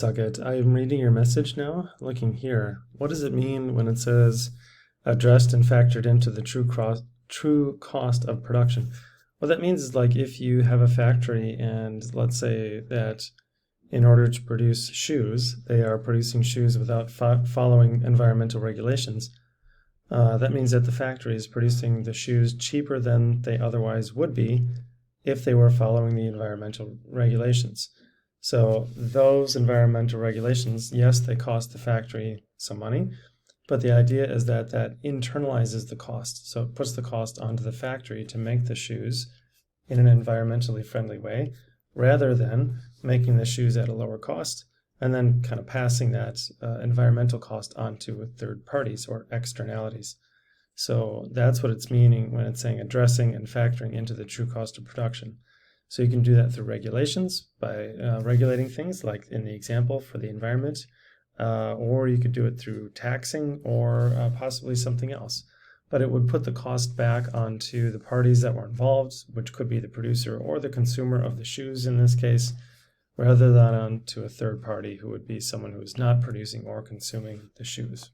Saket, I'm reading your message now, looking here. What does it mean when it says addressed and factored into the true cost of production? What that means is like if you have a factory and let's say that in order to produce shoes, they are producing shoes without following environmental regulations. That means that the factory is producing the shoes cheaper than they otherwise would be if they were following the environmental regulations. So those environmental regulations, yes, they cost the factory some money, but the idea is that that internalizes the cost. So it puts the cost onto the factory to make the shoes in an environmentally friendly way, rather than making the shoes at a lower cost and then kind of passing that environmental cost onto third parties or externalities. So that's what it's meaning when it's saying addressing and factoring into the true cost of production. So you can do that through regulations by regulating things like in the example for the environment, or you could do it through taxing or possibly something else. But it would put the cost back onto the parties that were involved, which could be the producer or the consumer of the shoes in this case, rather than onto a third party who would be someone who is not producing or consuming the shoes.